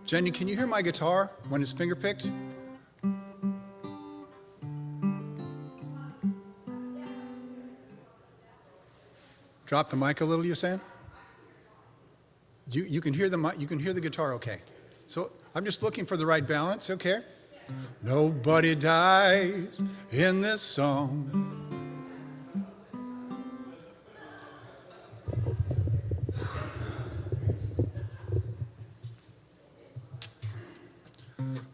Jenny, can you hear my guitar when it's finger picked? Drop the mic a little, you're saying? You can hear the mic, you can hear the guitar, okay. So I'm just looking for the right balance, okay? Nobody dies in this song.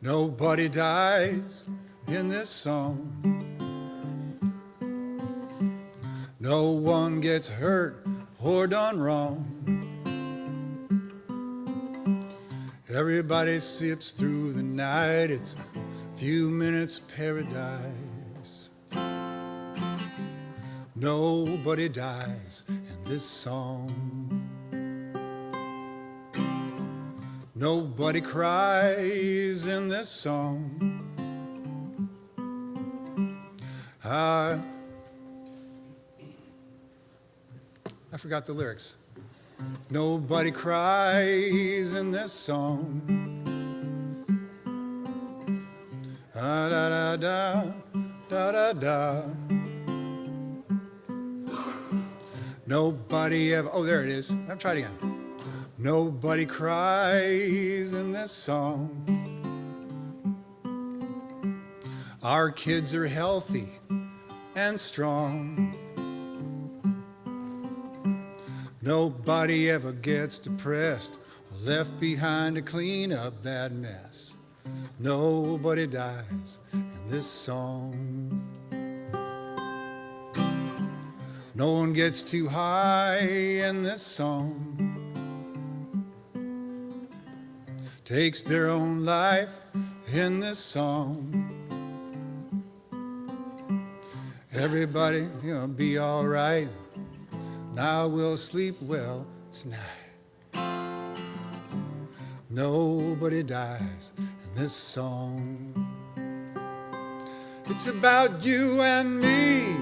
Nobody dies in this song. No one gets hurt or done wrong. Everybody sips through the night. It's a few minutes paradise. Nobody dies in this song. Nobody cries in this song. I forgot the lyrics. Nobody cries in this song. Da da da da da da. Nobody ever. Oh, there it is. I'll try it again. Nobody cries in this song. Our kids are healthy and strong. Nobody ever gets depressed or left behind to clean up that mess. Nobody dies in this song. No one gets too high in this song. Takes their own life in this song. Everybody's gonna be all right. Now we'll sleep well tonight. Nobody dies in this song. It's about you and me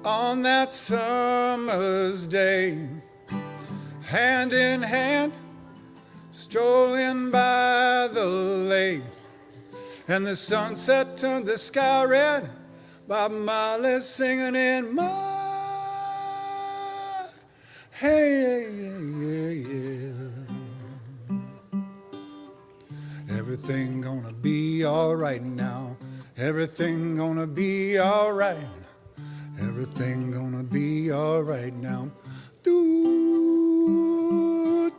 on that summer's day, hand in hand, strolling by the lake, and the sunset turned the sky red. Bob Marley singing in my hey, yeah, yeah. Everything gonna be all right now. Everything gonna be all right. Everything gonna be all right now. Do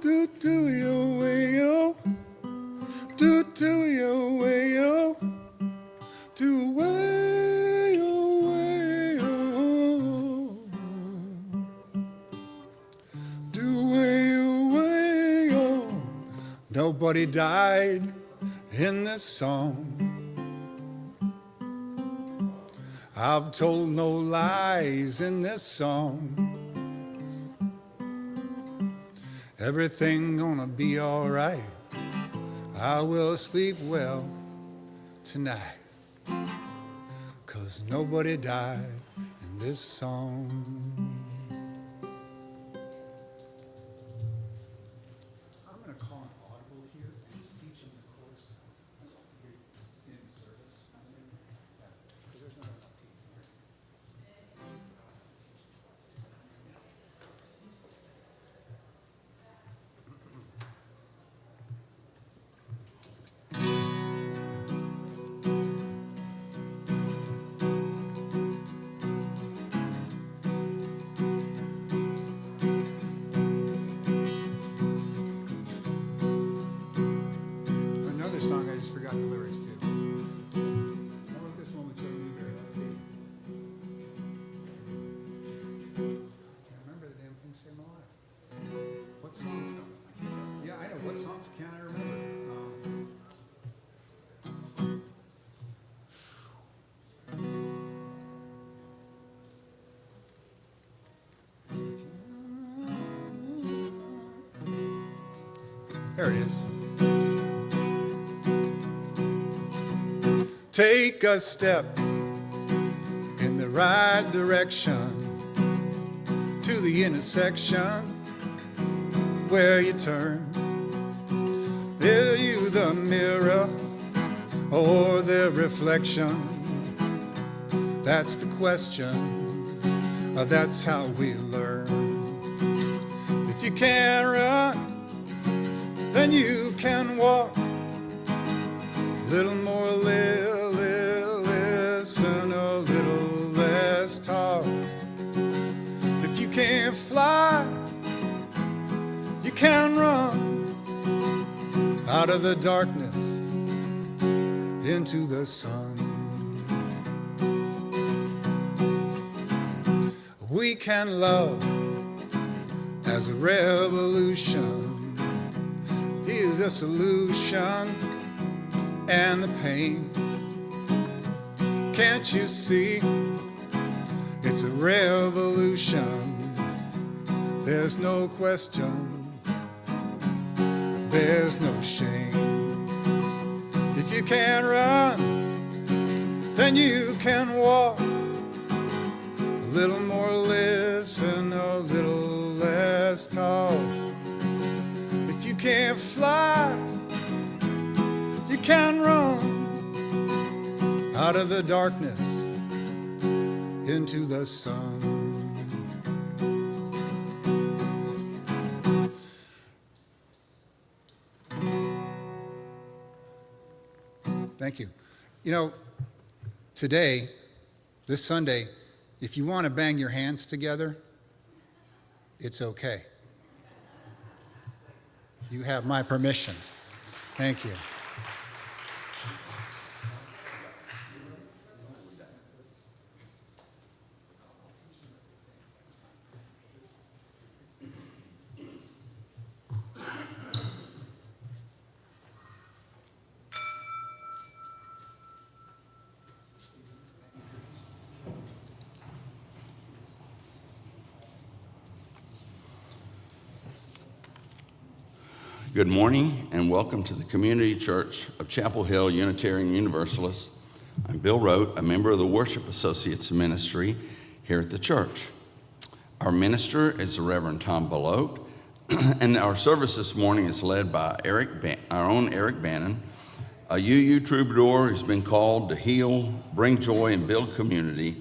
do do your way, yo. Do do your way, yo. Do way, yo, way, yo. Do way, yo, way, yo. Nobody died in this song. I've told no lies in this song. Everything gonna be all right. I will sleep well tonight. 'Cause nobody died in this song. I'm gonna call an audible here and just teach them the course in service. Yeah, 'cause there's not enough people here. Another song I just forgot the lyrics to. How about this one with Joe Newberry? Let's see. Can't remember the damn thing saved my life. What songs? Yeah, I know. What songs can I remember? There it is. Take a step in the right direction to the intersection where you turn. Are you the mirror or the reflection? That's the question. That's how we learn. If you can't run, then you can walk. Little more listen, a little less talk. If you can't fly, you can run out of the darkness into the sun. We can love as a revolution. Here's a solution and the pain. Can't you see? It's a revolution. There's no question. There's no shame. If you can't run, then you can walk. A little more listen, a little less talk. If you can't fly, you can run out of the darkness into the sun. Thank you. You know, today, this Sunday, if you want to bang your hands together, it's okay. You have my permission. Thank you. Good morning and welcome to the Community Church of Chapel Hill Unitarian Universalist. I'm Bill Rote, a member of the Worship Associates Ministry here at the church. Our minister is the Reverend Tom Belote, and our service this morning is led by our own Eric Bannan, a UU troubadour who's been called to heal, bring joy, and build community.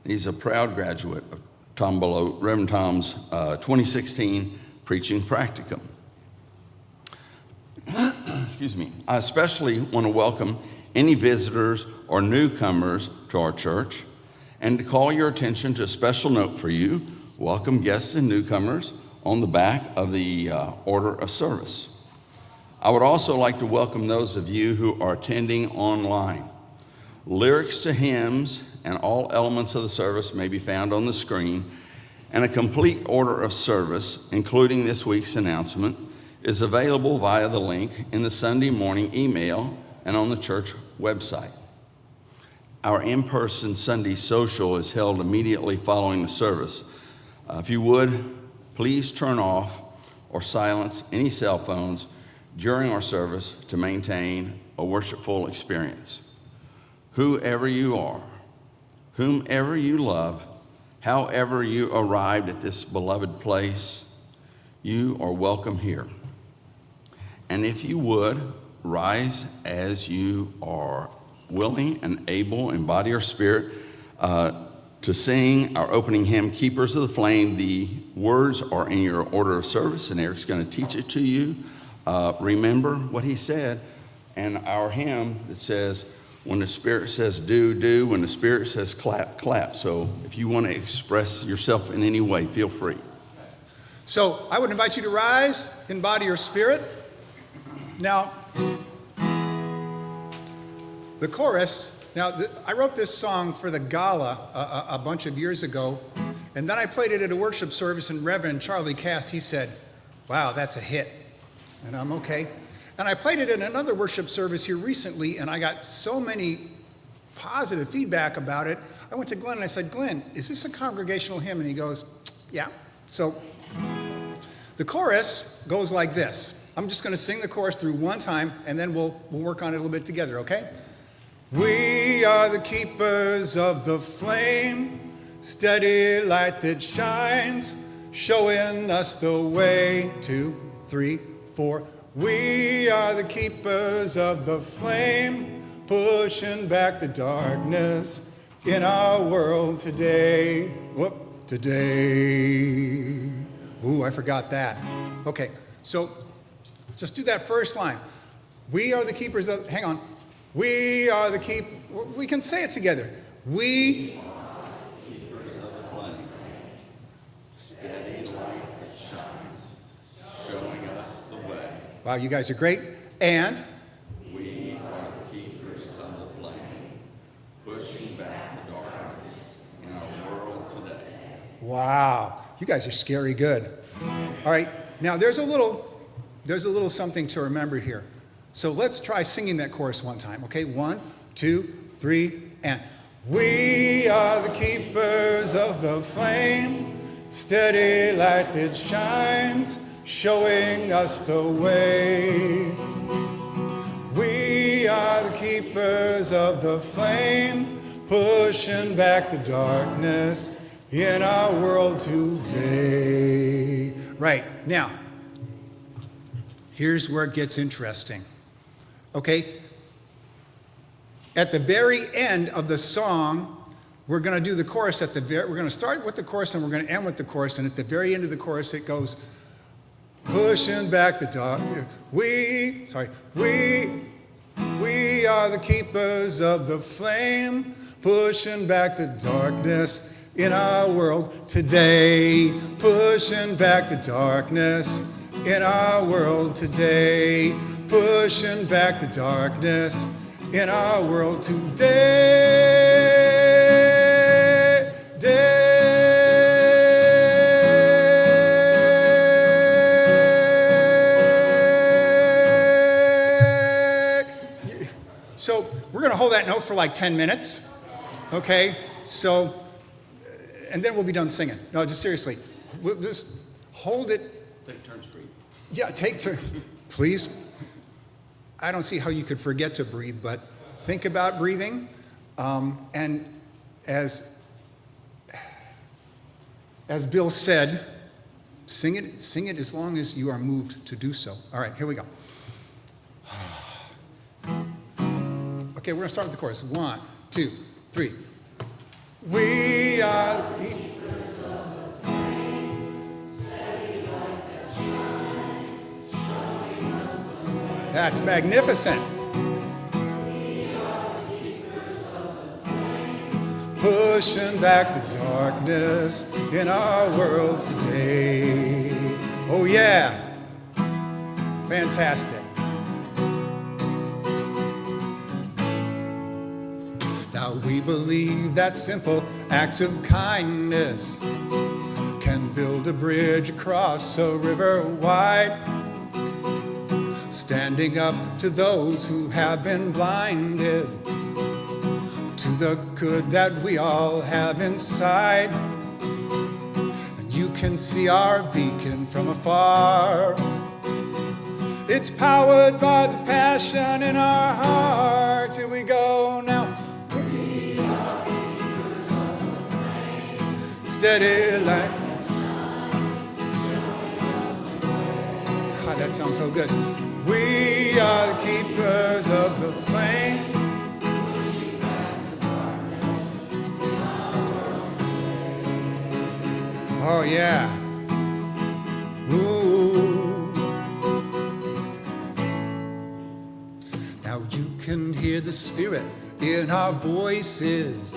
He's a proud graduate of Tom Belote, Reverend Tom's 2016 preaching practicum. Excuse me. I especially want to welcome any visitors or newcomers to our church and to call your attention to a special note for you. Welcome guests and newcomers on the back of the order of service. I would also like to welcome those of you who are attending online. Lyrics to hymns and all elements of the service may be found on the screen, and a complete order of service, including this week's announcement, is available via the link in the Sunday morning email and on the church website. Our in-person Sunday social is held immediately following the service. If you would, please turn off or silence any cell phones during our service to maintain a worshipful experience. Whoever you are, whomever you love, however you arrived at this beloved place, you are welcome here. And if you would, rise as you are willing and able in body or spirit to sing our opening hymn, Keepers of the Flame. The words are in your order of service, and Eric's going to teach it to you. Remember what he said, and our hymn that says, when the Spirit says do, do. When the Spirit says clap, clap. So if you want to express yourself in any way, feel free. So I would invite you to rise in body or spirit. Now, the chorus, I wrote this song for the gala a bunch of years ago, and then I played it at a worship service, and Reverend Charlie Cass, he said, wow, that's a hit. And I'm okay. And I played it in another worship service here recently, and I got so many positive feedback about it. I went to Glenn and I said, Glenn, is this a congregational hymn? And he goes, yeah. So the chorus goes like this. I'm just going to sing the chorus through one time, and then we'll work on it a little bit together, okay? We are the keepers of the flame, steady light that shines, showing us the way. 2, 3, 4. We are the keepers of the flame, pushing back the darkness in our world today. Today. Ooh, I forgot that. Okay, so just do that first line. We are the keepers of, hang on. We are the we can say it together. We are the keepers of the flame, steady light that shines, showing us the way. Wow, you guys are great. And we are the keepers of the flame, pushing back the darkness in our world today. Wow, you guys are scary good. All right, now there's a little something to remember here. So let's try singing that chorus one time, okay? 1, 2, 3, and we are the keepers of the flame, steady light that shines, showing us the way. We are the keepers of the flame, pushing back the darkness in our world today. Right, now, here's where it gets interesting. Okay? At the very end of the song, we're going to do the chorus we're going to start with the chorus and we're going to end with the chorus, and at the very end of the chorus it goes, pushing back the dark. We are the keepers of the flame, pushing back the darkness in our world today. Pushing back the darkness in our world today. Pushing back the darkness in our world today. So we're going to hold that note for like 10 minutes. Okay? So, and then we'll be done singing. No, just seriously. We'll just hold it. Take turns, breathe. Yeah, take turns. Please. I don't see how you could forget to breathe, but think about breathing. And as Bill said, sing it as long as you are moved to do so. All right, here we go. Okay, we're going to start with the chorus. 1, 2, 3. We are the keepers of the flame, steady light that shines, showing us the way. That's magnificent. We are the keepers of the flame, pushing back the darkness in our world today. Oh yeah, fantastic. Now we believe that simple acts of kindness can build a bridge across a river wide, standing up to those who have been blinded to the good that we all have inside. And you can see our beacon from afar. It's powered by the passion in our hearts. Here we go now. Steady light. God, that sounds so good. We are the keepers of the flame. Oh yeah. Ooh. Now you can hear the Spirit in our voices,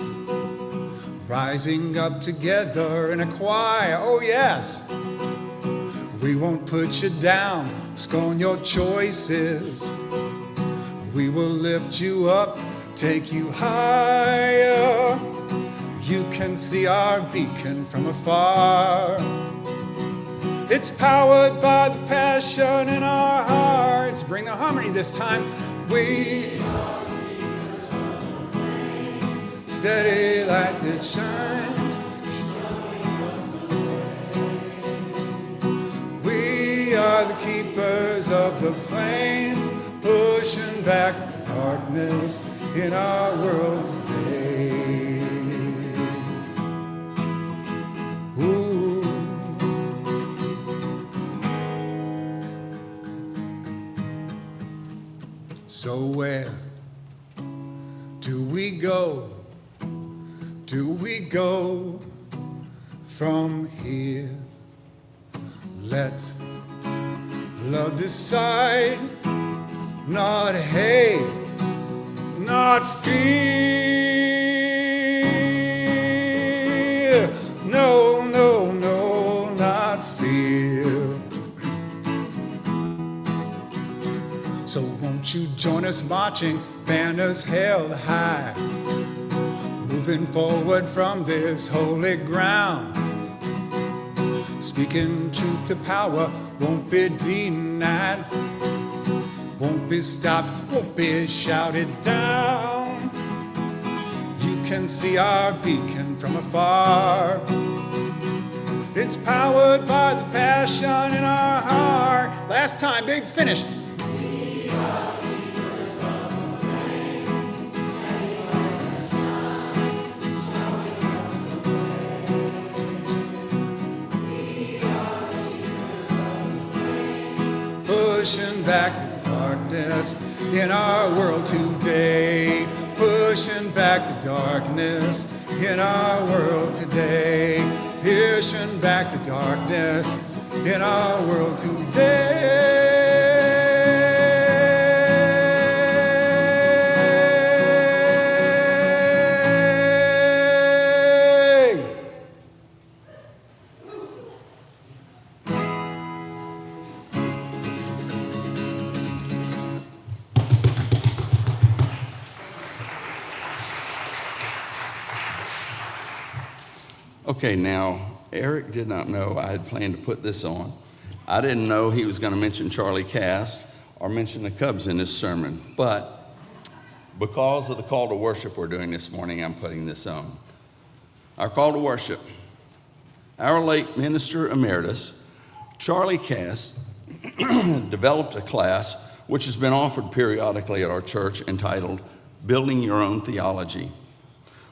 rising up together in a choir. Oh yes. We won't put you down, scorn your choices. We will lift you up, take you higher. You can see our beacon from afar. It's powered by the passion in our hearts. Bring the harmony this time. We are keepers of the flame, steady light that shines, showing us the way. We are the keepers of the flame, pushing back the darkness in our world today. Ooh. So where do we go? Do we go from here? Let love decide, not hate, not fear. No, no, no, not fear. So won't you join us marching, banners held high, moving forward from this holy ground, speaking truth to power, won't be denied, won't be stopped, won't be shouted down. You can see our beacon from afar. It's powered by the passion in our heart. Last time, big finish. We are leaders of the flames, setting our shines, showing us the way. We are leaders of the flames, pushing back the darkness in our world today. Pushing back the darkness in our world today. Pushing back the darkness in our world today. Okay, now, Eric did not know I had planned to put this on. I didn't know he was going to mention Charlie Cass or mention the Cubs in his sermon, but because of the call to worship we're doing this morning, I'm putting this on. Our call to worship. Our late minister emeritus, Charlie Cass, developed a class which has been offered periodically at our church entitled Building Your Own Theology.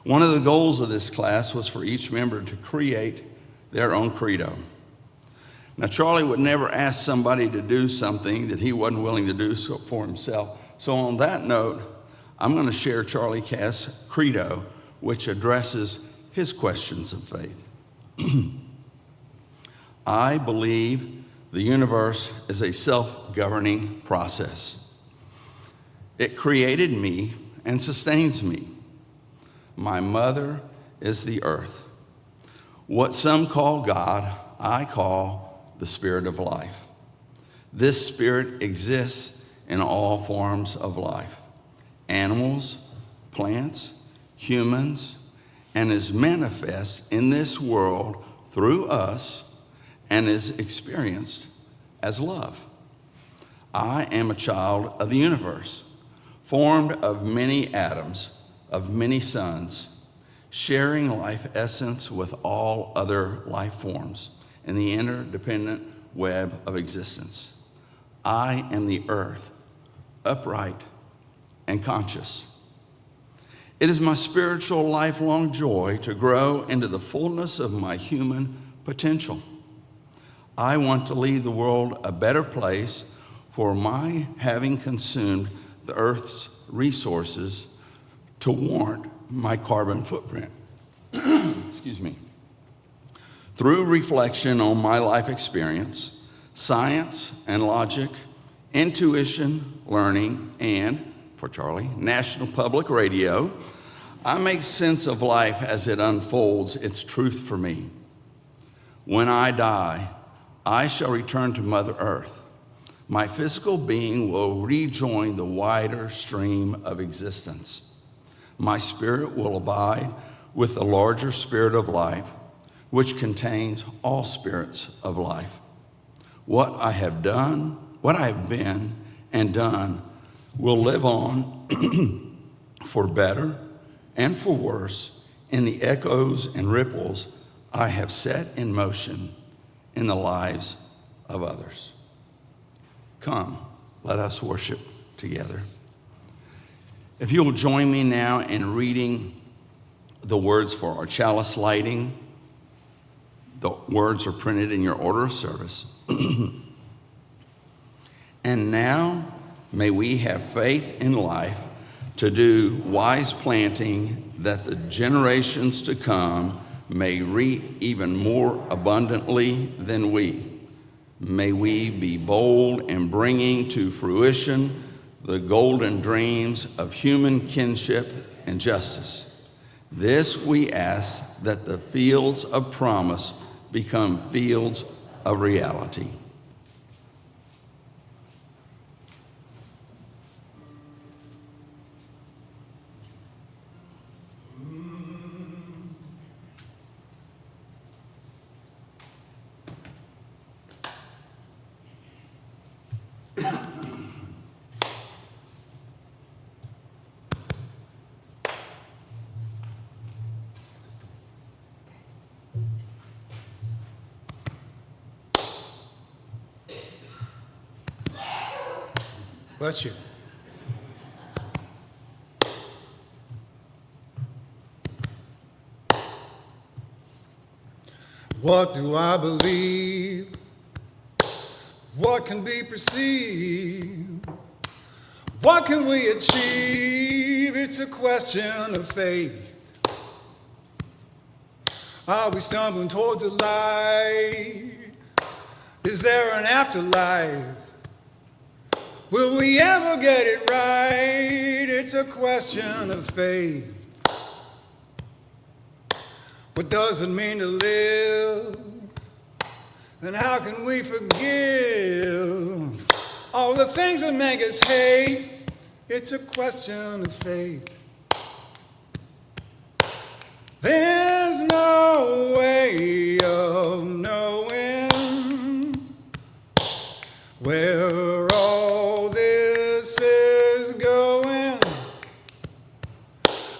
One of the goals of this class was for each member to create their own credo. Now, Charlie would never ask somebody to do something that he wasn't willing to do for himself. So on that note, I'm going to share Charlie Cass' credo, which addresses his questions of faith. I believe the universe is a self-governing process. It created me and sustains me. My mother is the earth. What some call God, I call the spirit of life. This spirit exists in all forms of life, animals, plants, humans, and is manifest in this world through us and is experienced as love. I am a child of the universe, formed of many atoms, of many suns, sharing life essence with all other life forms in the interdependent web of existence. I am the earth, upright and conscious. It is my spiritual lifelong joy to grow into the fullness of my human potential. I want to leave the world a better place for my having consumed the earth's resources to warrant my carbon footprint. Excuse me. Through reflection on my life experience, science and logic, intuition, learning, and, for Charlie, National Public Radio, I make sense of life as it unfolds its truth for me. When I die, I shall return to Mother Earth. My physical being will rejoin the wider stream of existence. My spirit will abide with the larger spirit of life, which contains all spirits of life. What I have done, what I have been and done will live on for better and for worse in the echoes and ripples I have set in motion in the lives of others. Come, let us worship together. If you'll join me now in reading the words for our chalice lighting. The words are printed in your order of service. And now May we have faith in life to do wise planting that the generations to come may reap even more abundantly than we. May we be bold in bringing to fruition the golden dreams of human kinship and justice. This we ask, that the fields of promise become fields of reality. Bless you. What do I believe? What can be perceived? What can we achieve? It's a question of faith. Are we stumbling towards a light? Is there an afterlife? Will we ever get it right? It's a question of faith. What does it mean to live? And how can we forgive all the things that make us hate? It's a question of faith. There's no way of knowing where all this is going.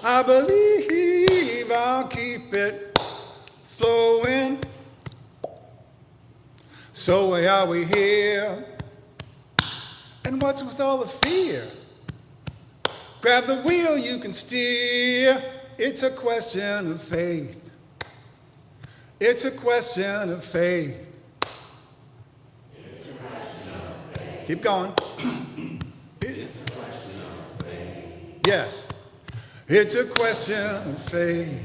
I believe I'll keep it flowing. So why are we here? And what's with all the fear? Grab the wheel, you can steer. It's a question of faith. It's a question of faith. It's a question of faith. Keep going. It's a question of faith. Yes. It's a question of faith.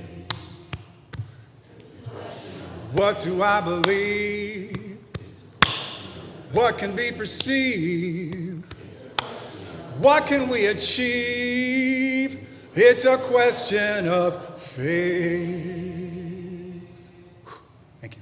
What do I believe? What can be perceived? What can we achieve? It's a question of faith. Thank you.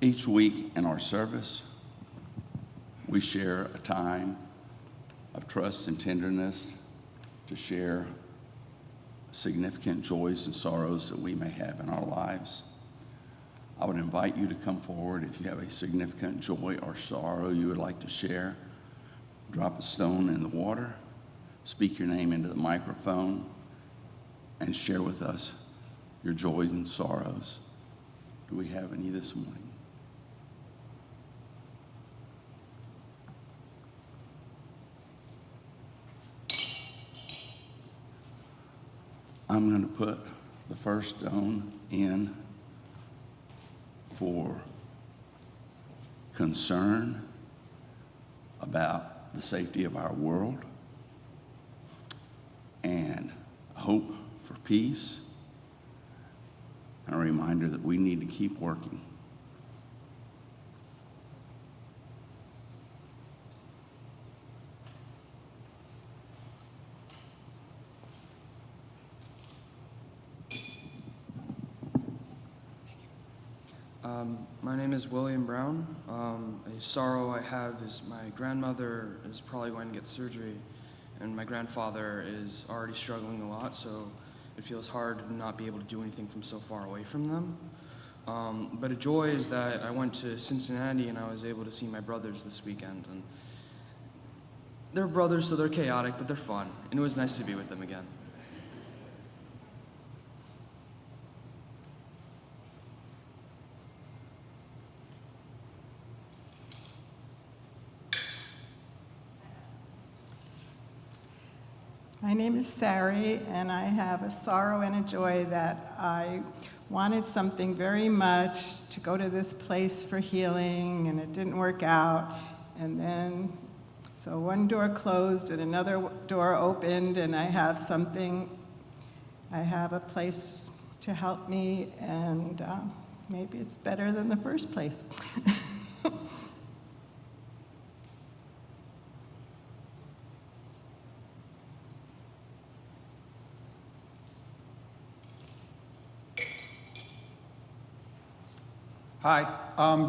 Each week in our service, we share a time of trust and tenderness to share significant joys and sorrows that we may have in our lives. I would invite you to come forward if you have a significant joy or sorrow you would like to share. Drop a stone in the water, speak your name into the microphone, and share with us your joys and sorrows. Do we have any this morning? I'm going to put the first stone in for concern about the safety of our world and hope for peace, and a reminder that we need to keep working. My name is William Brown. A sorrow I have is my grandmother is probably going to get surgery, and my grandfather is already struggling a lot, so it feels hard to not be able to do anything from so far away from them. But a joy is that I went to Cincinnati and I was able to see my brothers this weekend. And they're brothers, so they're chaotic, but they're fun, and it was nice to be with them again. My name is Sari, and I have a sorrow and a joy that I wanted something very much to go to this place for healing, and it didn't work out. And then, so one door closed and another door opened, and I have a place to help me, and maybe it's better than the first place. Hi,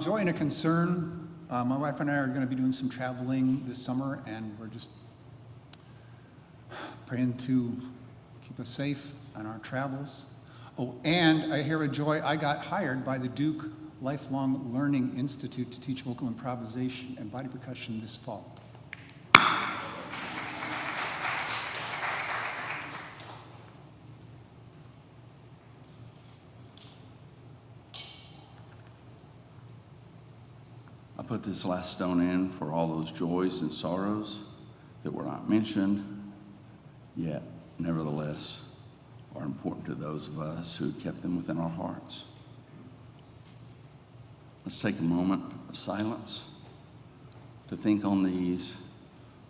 joy and a concern. My wife and I are going to be doing some traveling this summer, and we're just praying to keep us safe on our travels. Oh, and I hear a joy. I got hired by the Duke Lifelong Learning Institute to teach vocal improvisation and body percussion this fall. I put this last stone in for all those joys and sorrows that were not mentioned, yet nevertheless are important to those of us who kept them within our hearts. Let's take a moment of silence to think on these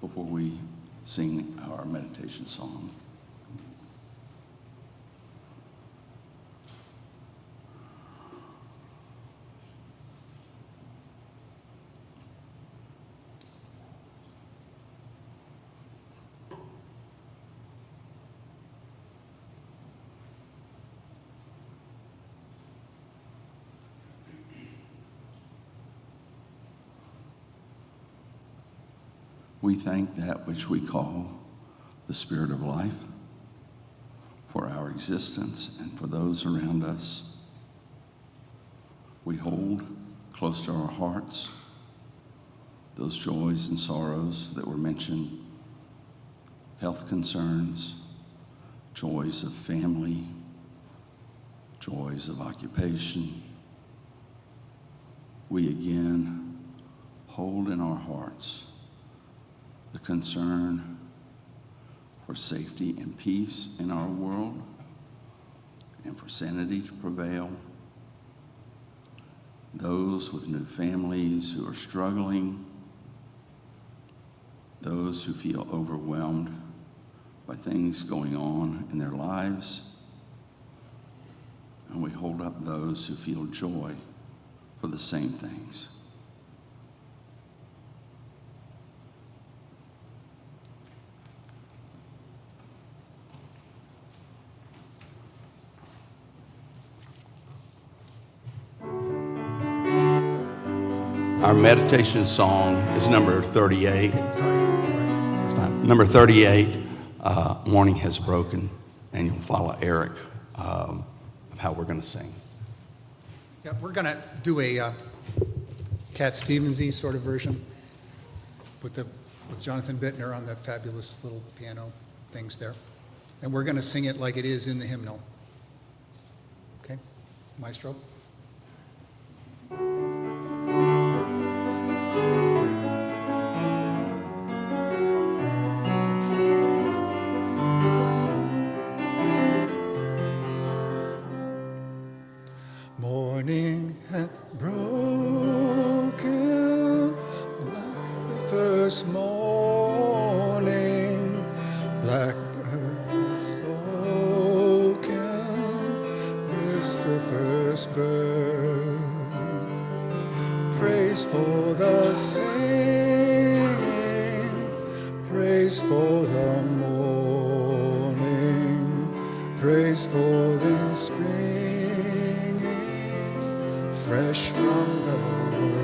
before we sing our meditation song. We thank that which we call the Spirit of life for our existence and for those around us. We hold close to our hearts those joys and sorrows that were mentioned, health concerns, joys of family, joys of occupation. We again hold in our hearts the concern for safety and peace in our world and for sanity to prevail. Those with new families who are struggling, those who feel overwhelmed by things going on in their lives, and we hold up those who feel joy for the same things. Our meditation song is number 38. It's fine. Number 38, Morning Has Broken, and you'll follow Eric of how we're going to sing. Yeah, we're going to do a Cat Stevens-y sort of version with Jonathan Bittner on the fabulous little piano things there. And we're going to sing it like it is in the hymnal. Okay, Maestro? Morning had broken like the first morning. Blackbird has spoken, it's the first bird. Praise for the singing, praise for the morning, praise for them springing fresh from the word.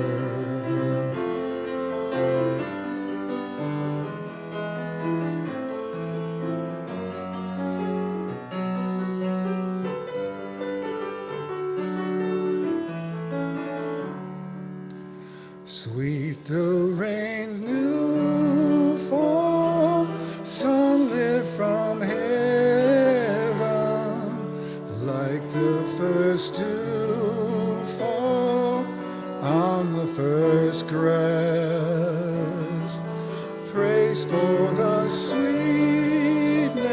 Sweet the rain's new fall, sunlit from heaven, like the first dew fall on the first grass. Praise for the sweetness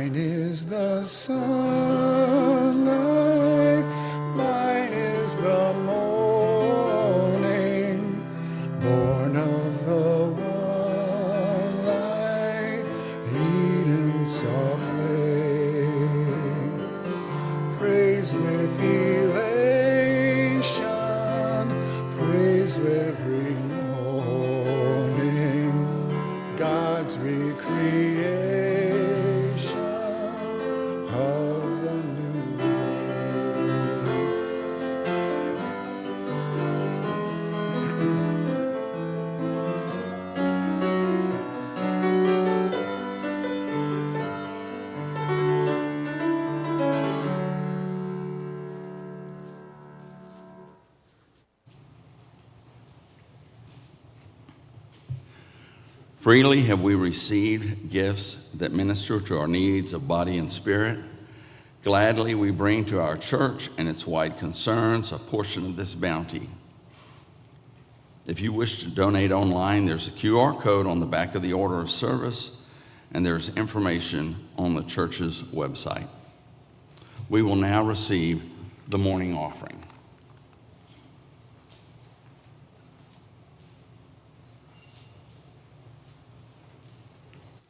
Thine is the sunlight, mine is the morning, born of the one light, Eden saw plain. Praise with elation, praise every morning, God's recreation of the new Freely have we received gifts that minister to our needs of body and spirit. Gladly we bring to our church and its wide concerns a portion of this bounty. If you wish to donate online, there's a QR code on the back of the order of service, and there's information on the church's website. We will now receive the morning offering.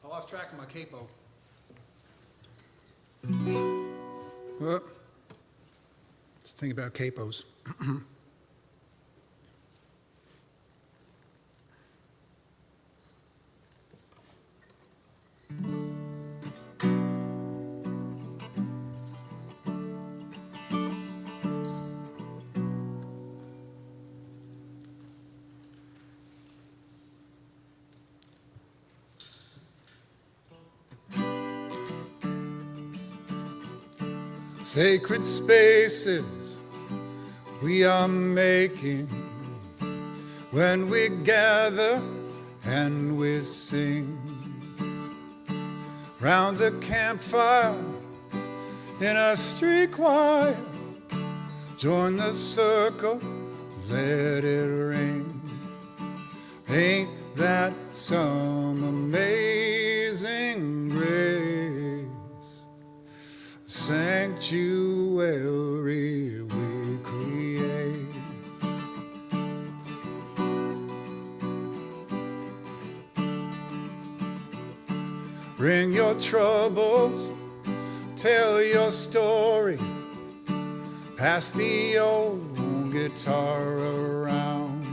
I lost track of my capo. Whoop. Let's think about capos. Sacred spaces we are making when we gather and we sing round the campfire in a street choir. Join the circle, let it ring. Ain't that some amazing grace? Sanctuary we create. Bring your troubles, tell your story, pass the old guitar around.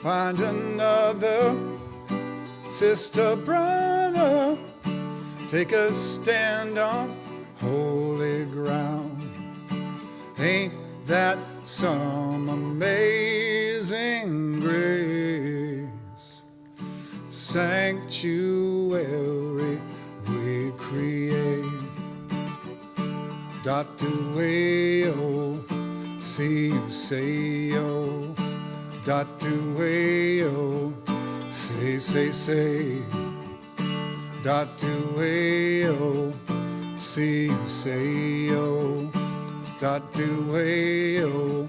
Find another sister, brother, take a stand on holy ground. Ain't that some amazing grace? Sanctuary we create. Dr. Wayo, see you say yo. Dr. Wayo, say. Dr. Wayo, see you say yo. Dr. Wayo,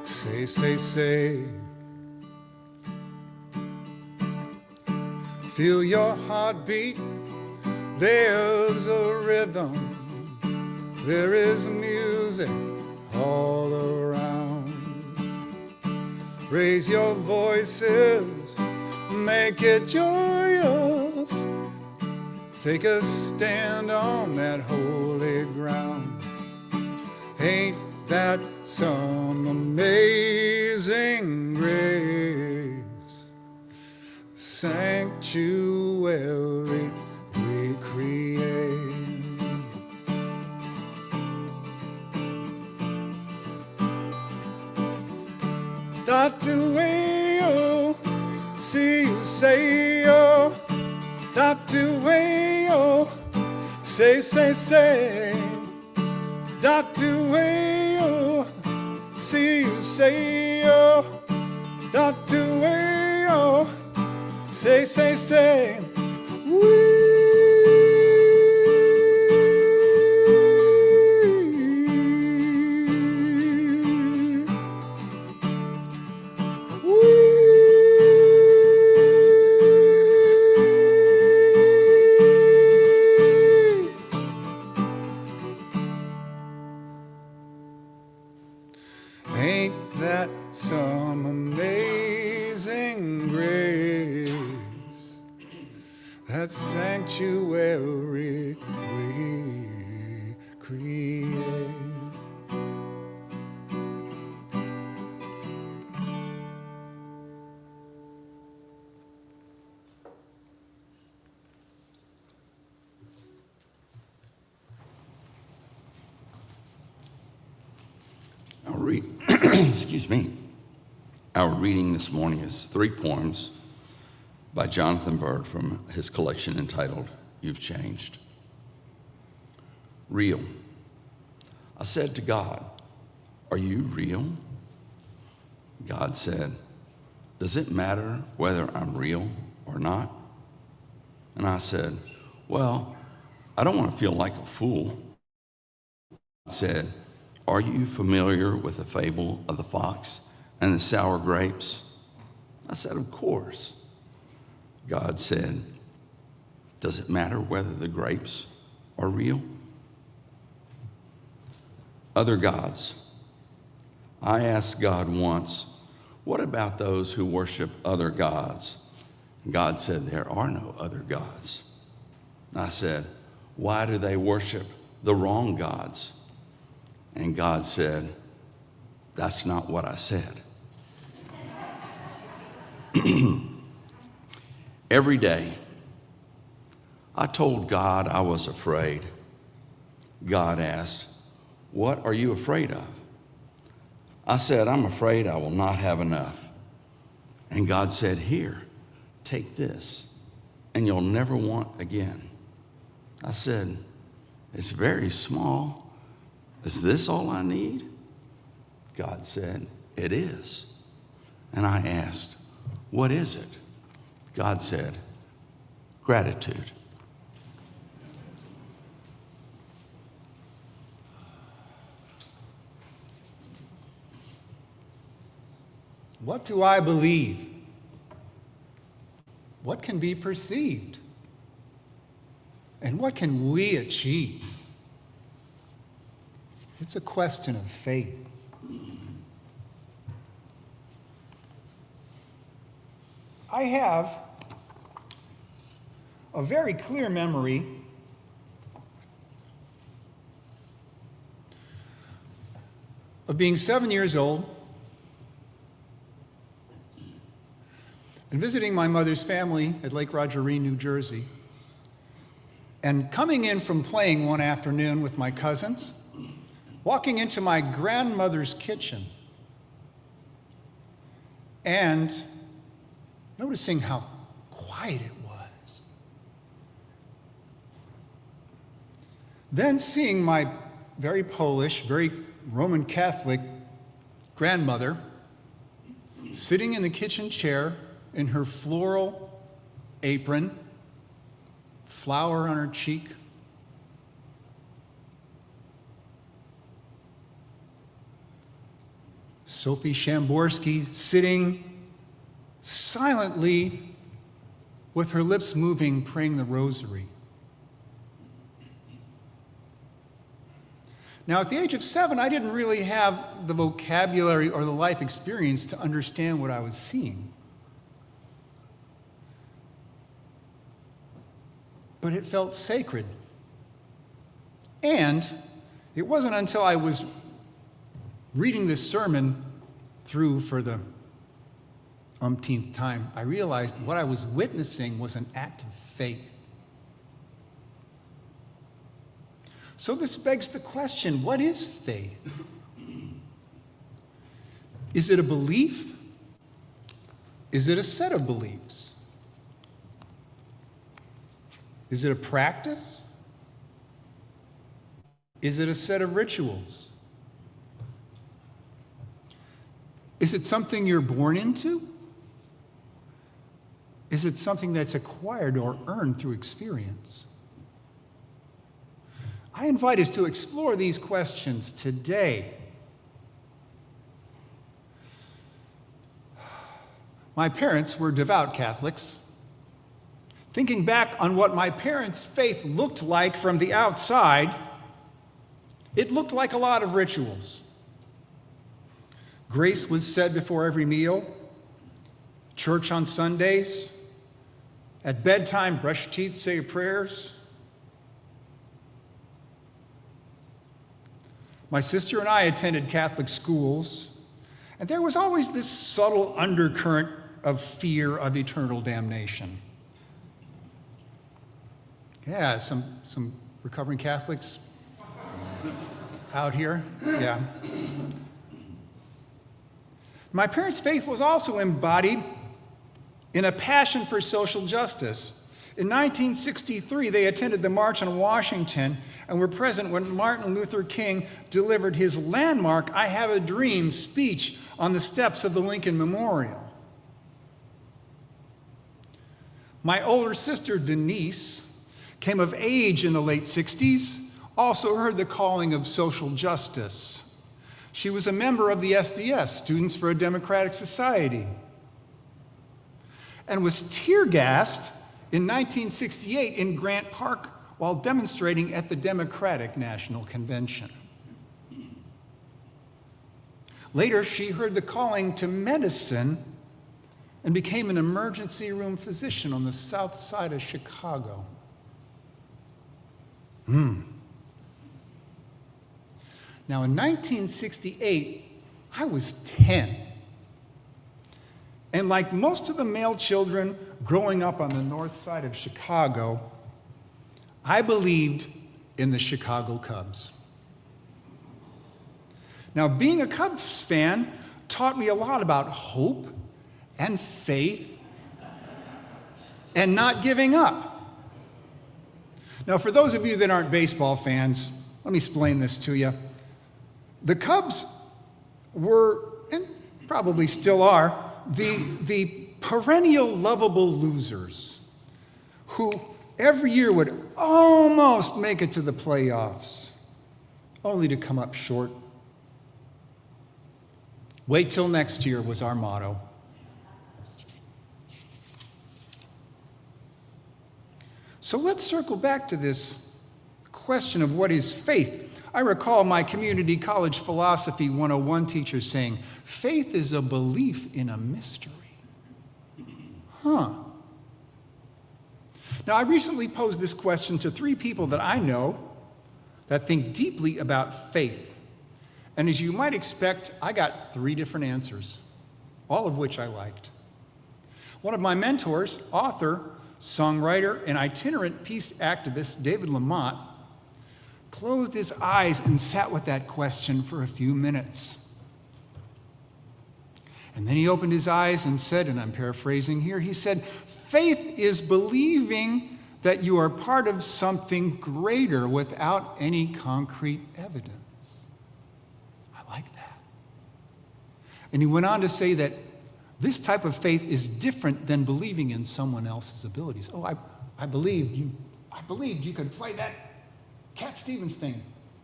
say. Feel your heartbeat, there's a rhythm, there is music all around. Raise your voices, make it joyous. Take a stand on that holy ground. Ain't that some amazing grace? Sanctuary we create. Dr. Wayo, see you say yo. Dr. Wayo, say. Dr. Wayo, see you say yo. Dr. Wayo, say. that sanctuary we create. Excuse me. Our reading this morning is 3 poems by Jonathan Bird from his collection entitled, You've Changed. Real. I said to God, are you real? God said, does it matter whether I'm real or not? And I said, well, I don't want to feel like a fool. God said, are you familiar with the fable of the fox and the sour grapes? I said, of course. God said, does it matter whether the grapes are real? Other gods. I asked God once, what about those who worship other gods? God said, there are no other gods. I said, why do they worship the wrong gods? And God said, that's not what I said. Every day, I told God I was afraid. God asked, what are you afraid of? I said, I'm afraid I will not have enough. And God said, here, take this, and you'll never want again. I said, it's very small. Is this all I need? God said, it is. And I asked, what is it? God said, gratitude. What do I believe? What can be perceived? And what can we achieve? It's a question of faith. I have a very clear memory of being 7 years old and visiting my mother's family at Lake Rogeree, New Jersey, and coming in from playing one afternoon with my cousins, walking into my grandmother's kitchen and noticing how quiet it was. Then seeing my very Polish, very Roman Catholic grandmother sitting in the kitchen chair in her floral apron, flower on her cheek, Sophie Shamborsky sitting silently with her lips moving, praying the rosary. Now, at the age of 7, I didn't really have the vocabulary or the life experience to understand what I was seeing. But it felt sacred. And it wasn't until I was reading this sermon through for the umpteenth time, I realized what I was witnessing was an act of faith. So this begs the question, what is faith? Is it a belief? Is it a set of beliefs? Is it a practice? Is it a set of rituals? Is it something you're born into? Is it something that's acquired or earned through experience? I invite us to explore these questions today. My parents were devout Catholics. Thinking back on what my parents' faith looked like from the outside, it looked like a lot of rituals. Grace was said before every meal, church on Sundays, At bedtime, brush your teeth, say your prayers. My sister and I attended Catholic schools, and there was always this subtle undercurrent of fear of eternal damnation. Yeah, some recovering Catholics out here. Yeah. My parents' faith was also embodied in a passion for social justice. In 1963, they attended the March on Washington and were present when Martin Luther King delivered his landmark "I Have a Dream" speech on the steps of the Lincoln Memorial. My older sister, Denise, came of age in the late 60s, also heard the calling of social justice. She was a member of the SDS, Students for a Democratic Society, and was tear-gassed in 1968 in Grant Park while demonstrating at the Democratic National Convention. Later, she heard the calling to medicine and became an emergency room physician on the south side of Chicago. Now, in 1968, I was 10. And like most of the male children growing up on the north side of Chicago, I believed in the Chicago Cubs. Now, being a Cubs fan taught me a lot about hope and faith and not giving up. Now, for those of you that aren't baseball fans, let me explain this to you. The Cubs were, and probably still are, the perennial lovable losers who every year would almost make it to the playoffs, only to come up short. Wait till next year was our motto. So let's circle back to this question of what is faith. I recall my community college philosophy 101 teacher saying, faith is a belief in a mystery. Now, I recently posed this question to 3 people that I know that think deeply about faith. And as you might expect, I got 3 different answers, all of which I liked. One of my mentors, author, songwriter, and itinerant peace activist David Lamont, closed his eyes and sat with that question for a few minutes. And then he opened his eyes and said, and I'm paraphrasing here, he said, faith is believing that you are part of something greater without any concrete evidence. I like that. And he went on to say that this type of faith is different than believing in someone else's abilities. Oh, I believed you could play that Cat Stevens thing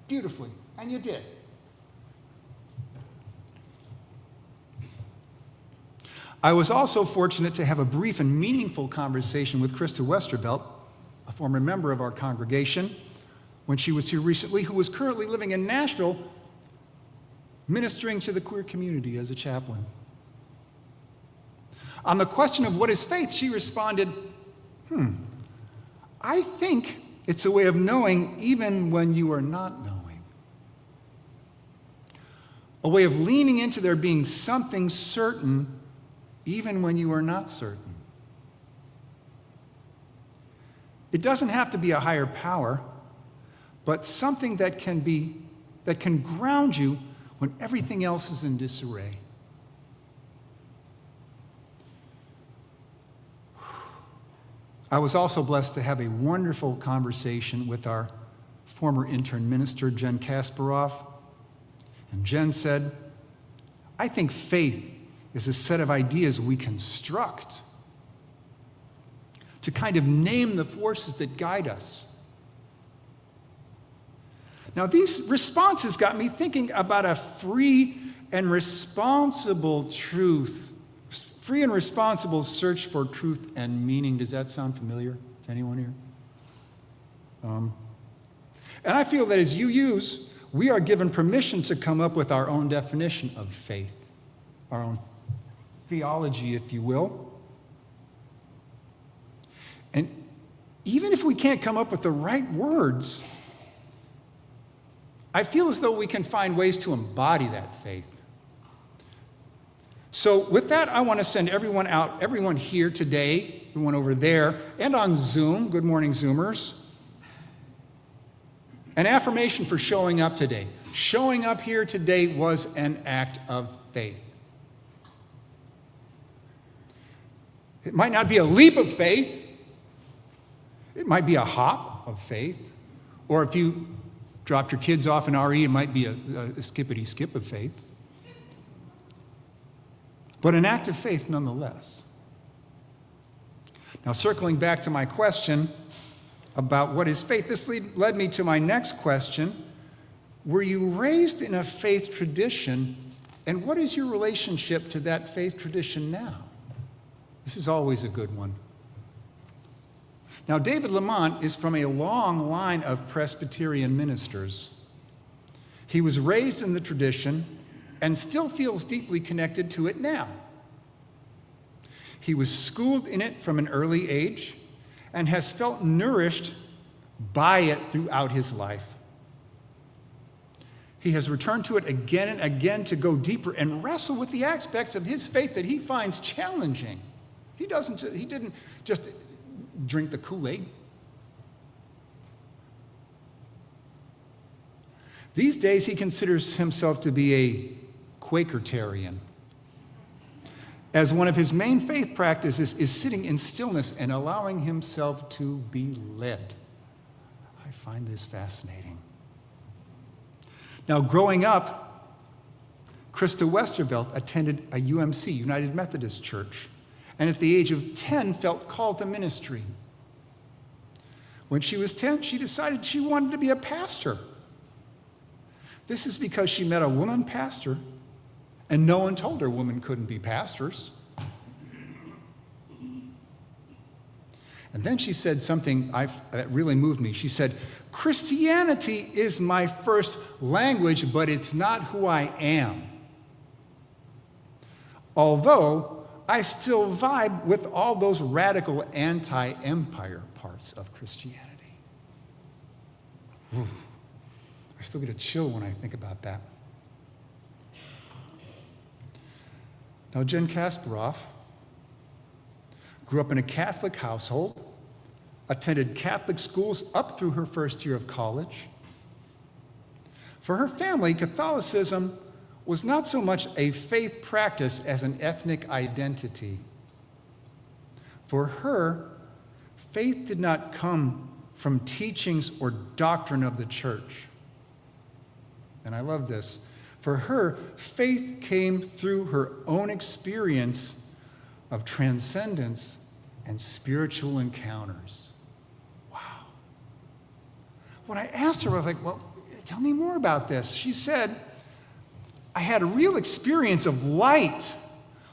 beautifully, and you did. I was also fortunate to have a brief and meaningful conversation with Krista Westervelt, a former member of our congregation, when she was here recently, who was currently living in Nashville, ministering to the queer community as a chaplain. On the question of what is faith, she responded, I think it's a way of knowing even when you are not knowing. A way of leaning into there being something certain even when you are not certain. It doesn't have to be a higher power, but something that can ground you when everything else is in disarray. I was also blessed to have a wonderful conversation with our former intern minister, Jen Kasparov. And Jen said, I think faith is a set of ideas we construct to kind of name the forces that guide us. Now, these responses got me thinking about a free and responsible search for truth and meaning. Does that sound familiar to anyone here? And I feel that as UUs, we are given permission to come up with our own definition of faith, our own theology, if you will. even if we can't come up with the right words, I feel as though we can find ways to embody that faith. So with that, I want to send everyone out, everyone here today, everyone over there, and on Zoom, good morning Zoomers, an affirmation for showing up today. Showing up here today was an act of faith. It might not be a leap of faith. It might be a hop of faith. Or if you dropped your kids off in RE, it might be a skippity skip of faith. But an act of faith nonetheless. Now, circling back to my question about what is faith, this led me to my next question. Were you raised in a faith tradition, and what is your relationship to that faith tradition now? This is always a good one. Now, David Lamont is from a long line of Presbyterian ministers. He was raised in the tradition and still feels deeply connected to it now. He was schooled in it from an early age and has felt nourished by it throughout his life. He has returned to it again and again to go deeper and wrestle with the aspects of his faith that he finds challenging. He didn't just drink the Kool-Aid. These days, he considers himself to be a Quakertarian, as one of his main faith practices is sitting in stillness and allowing himself to be led. I find this fascinating. Now, growing up, Krista Westervelt attended a UMC, United Methodist Church, and at the age of 10 felt called to ministry. When she was 10, she decided she wanted to be a pastor. This is because she met a woman pastor, and no one told her women couldn't be pastors. And then she said something that really moved me. She said, "Christianity is my first language, but it's not who I am. Although I still vibe with all those radical anti-empire parts of Christianity." Ooh, I still get a chill when I think about that. Now, Jen Kasparov grew up in a Catholic household, attended Catholic schools up through her first year of college. For her family, Catholicism was not so much a faith practice as an ethnic identity. For her, faith did not come from teachings or doctrine of the church. And I love this. For her, faith came through her own experience of transcendence and spiritual encounters. Wow. When I asked her, I was like, well, tell me more about this. She said, I had a real experience of light,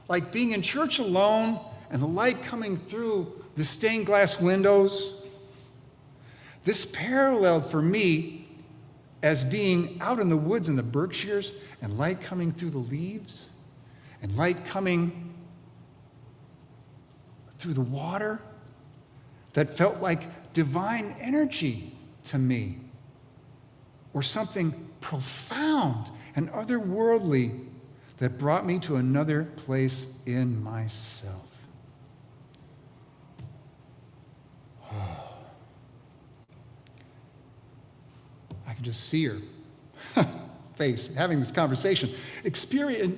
like being in church alone and the light coming through the stained glass windows. This paralleled for me as being out in the woods in the Berkshires and light coming through the leaves and light coming through the water that felt like divine energy to me, or something profound and otherworldly that brought me to another place in myself. I can just see her face having this conversation.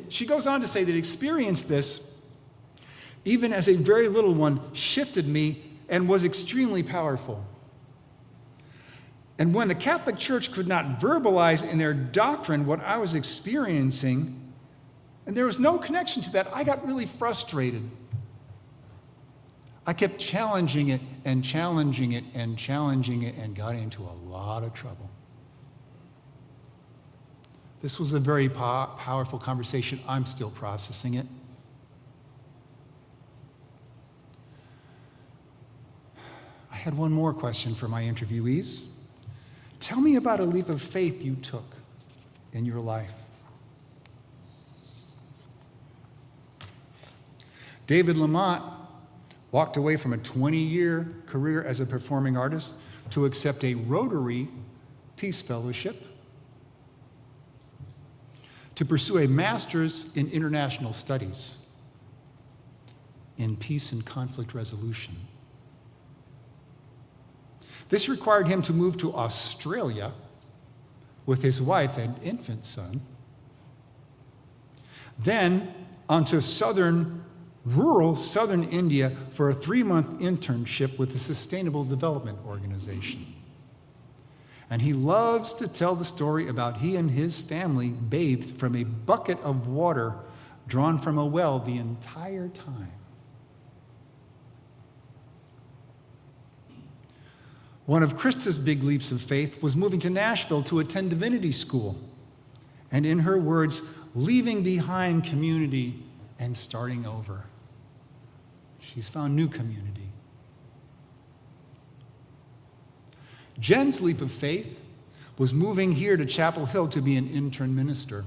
She goes on to say that experience this, even as a very little one, shifted me and was extremely powerful. And when the Catholic Church could not verbalize in their doctrine what I was experiencing, and there was no connection to that, I got really frustrated. I kept challenging it and challenging it and challenging it and got into a lot of trouble. This was a very powerful conversation. I'm still processing it. I had one more question for my interviewees. Tell me about a leap of faith you took in your life. David Lamont walked away from a 20-year career as a performing artist to accept a Rotary Peace Fellowship, to pursue a master's in international studies in peace and conflict resolution. This required him to move to Australia with his wife and infant son, then onto rural southern India for a 3-month internship with the Sustainable Development Organization. And he loves to tell the story about he and his family bathed from a bucket of water drawn from a well the entire time. One of Krista's big leaps of faith was moving to Nashville to attend divinity school, and in her words, leaving behind community and starting over. She's found new community. Jen's leap of faith was moving here to Chapel Hill to be an intern minister.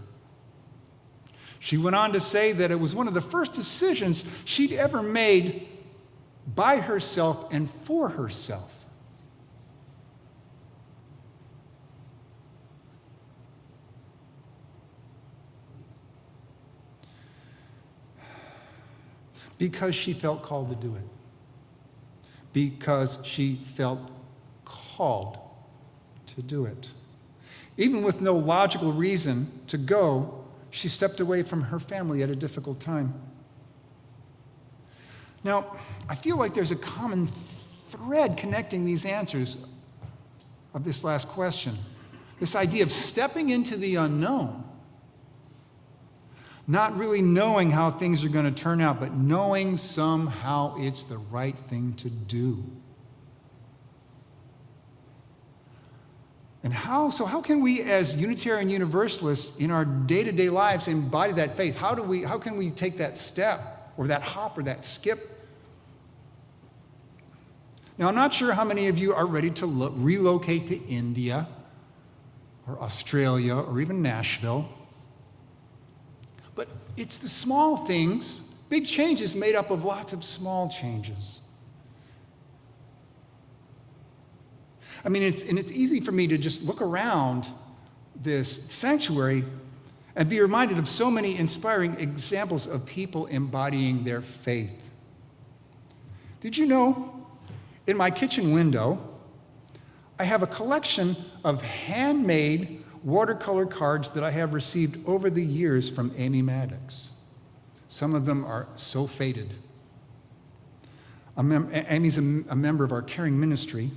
She went on to say that it was one of the first decisions she'd ever made by herself and for herself. Because she felt called to do it. Because she felt called to do it. Even with no logical reason to go, she stepped away from her family at a difficult time. Now, I feel like there's a common thread connecting these answers of this last question. This idea of stepping into the unknown. Not really knowing how things are going to turn out, but knowing somehow it's the right thing to do. And how can we as Unitarian Universalists in our day-to-day lives embody that faith? How can we take that step or that hop or that skip? Now, I'm not sure how many of you are ready to relocate to India or Australia or even Nashville. But it's the small things, big changes made up of lots of small changes. I mean, it's easy for me to just look around this sanctuary and be reminded of so many inspiring examples of people embodying their faith. Did you know, in my kitchen window, I have a collection of handmade watercolor cards that I have received over the years from Amy Maddox. Some of them are so faded. Amy's a member of our caring ministry,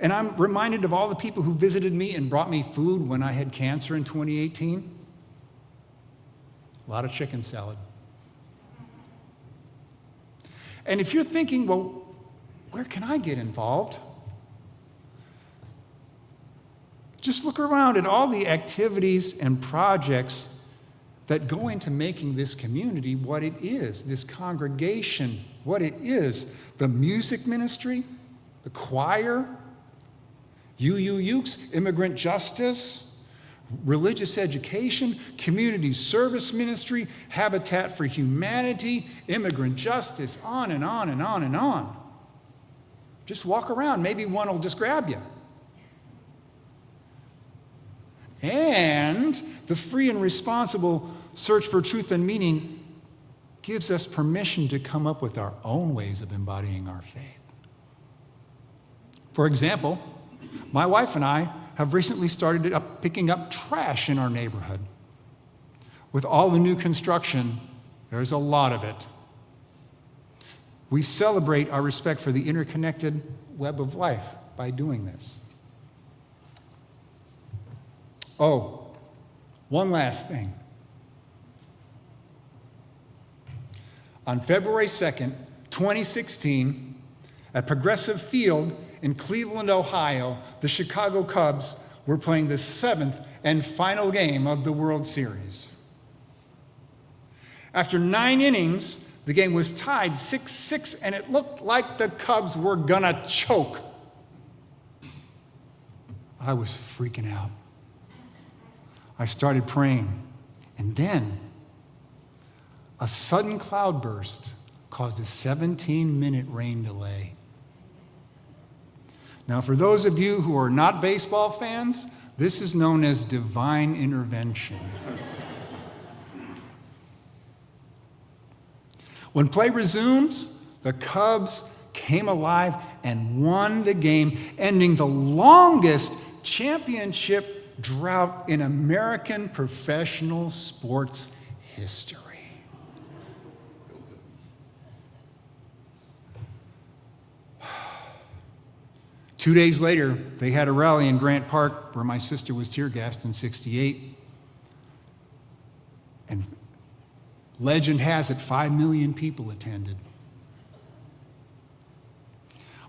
and I'm reminded of all the people who visited me and brought me food when I had cancer in 2018. A lot of chicken salad. And if you're thinking, well, where can I get involved? Just look around at all the activities and projects that go into making this community what it is, this congregation what it is. The music ministry, the choir, UUUks, immigrant justice, religious education, community service ministry, Habitat for Humanity, immigrant justice, on and on and on and on. Just walk around, maybe one will just grab you. And the free and responsible search for truth and meaning gives us permission to come up with our own ways of embodying our faith. For example, my wife and I have recently started picking up trash in our neighborhood. With all the new construction, there's a lot of it. We celebrate our respect for the interconnected web of life by doing this. Oh, one last thing. On February 2nd, 2016, at Progressive Field in Cleveland, Ohio, the Chicago Cubs were playing the 7th and final game of the World Series. After 9 innings, the game was tied 6-6, and it looked like the Cubs were gonna choke. I was freaking out. I started praying, and then a sudden cloudburst caused a 17-minute rain delay. Now, for those of you who are not baseball fans, this is known as divine intervention. When play resumes, the Cubs came alive and won the game, ending the longest championship drought in American professional sports history. 2 days later, they had a rally in Grant Park where my sister was tear gassed in '68. And legend has it, 5 million people attended.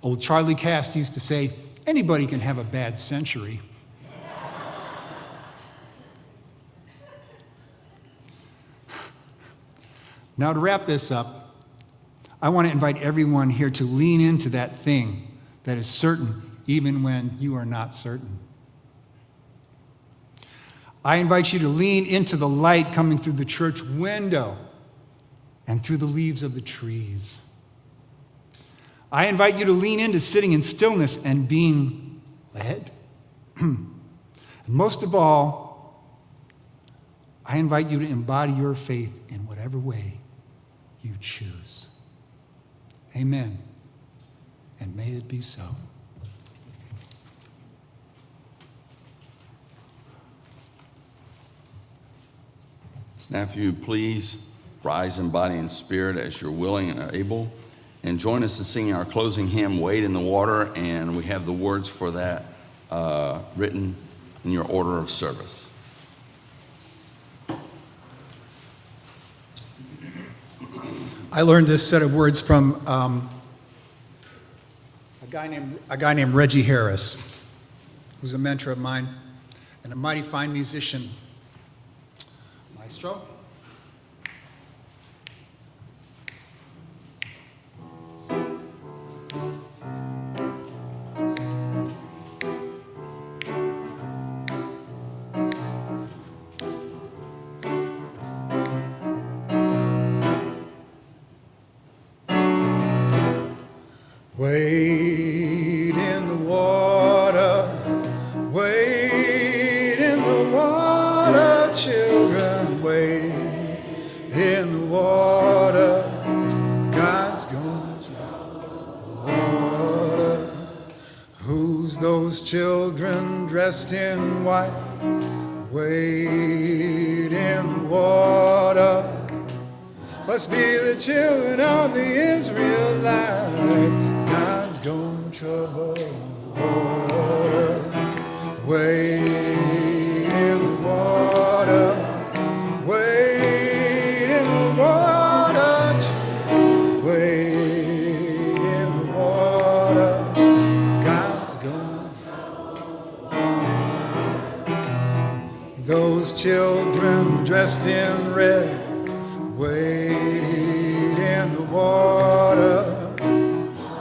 Old Charlie Cass used to say, anybody can have a bad century. Now, to wrap this up, I want to invite everyone here to lean into that thing that is certain even when you are not certain. I invite you to lean into the light coming through the church window and through the leaves of the trees. I invite you to lean into sitting in stillness and being led. And most of all, I invite you to embody your faith in whatever way you choose. Amen. And may it be so. Now, if you please rise in body and spirit as you're willing and able, and join us in singing our closing hymn, Wade in the Water, and we have the words for that written in your order of service. I learned this set of words from a guy named Reggie Harris, who's a mentor of mine and a mighty fine musician. Maestro? Wade in the water, wade in the water, children, wade in the water. God's gonna drown the water. Who's those children dressed in white? Wade in the water. Must be the children of the Israelites. God's gonna trouble the water. Wade in the water. Wade in the water. Wade in the water. God's gonna trouble. Those children dressed in red. Wade in the water.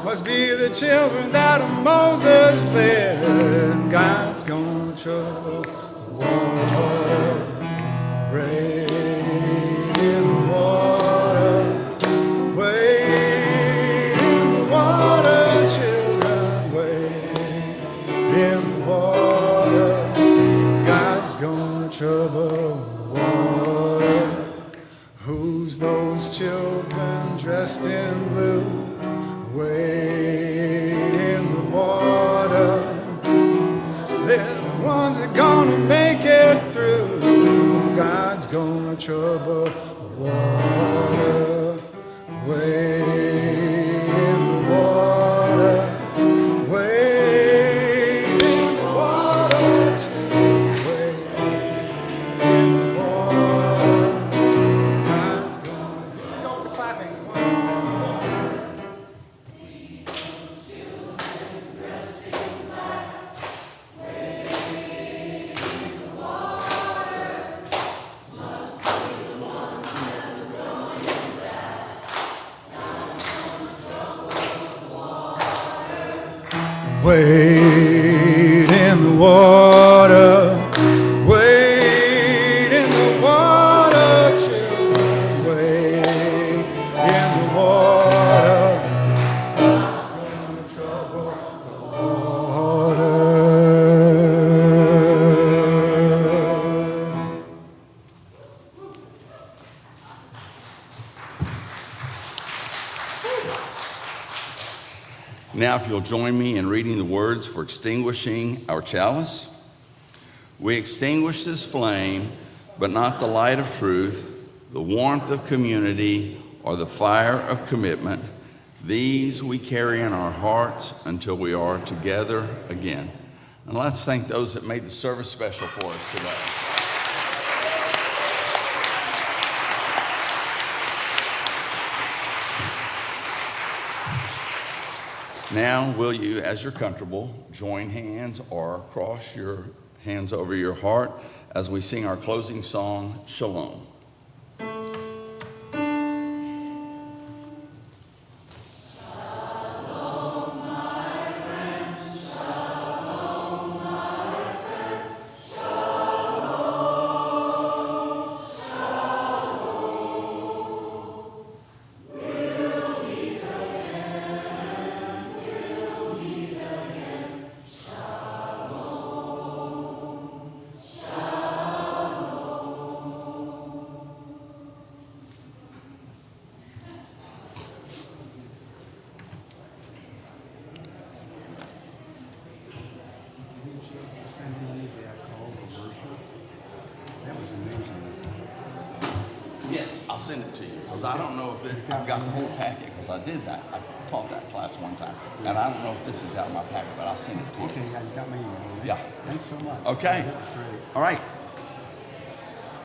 Must be the children that Moses led. God's gonna trouble the water. Wade in the water. Wade in the water, children. Wade in the water. God's gonna trouble the water. Who's those children dressed in blue? Wade in the water. They're the ones that are gonna make it through. God's gonna trouble the water. Wade in the water. Wade in the water. Wade in the water. God's gonna go with the clapping. Wade in the water, wade in the water, children, wade in the water. Now, if you'll join me in reading the words for extinguishing our chalice. We extinguish this flame, but not the light of truth, the warmth of community, or the fire of commitment. These we carry in our hearts until we are together again. And let's thank those that made the service special for us today. Now, will you, as you're comfortable, join hands or cross your hands over your heart as we sing our closing song, Shalom. Yes, I'll send it to you, because I don't know if I've got the whole packet, because I did that. I taught that class one time, and I don't know if this is out of my packet, but I'll send it to you. Okay, yeah, you got my email, right? Yeah. Thanks so much. Okay. That was great. All right.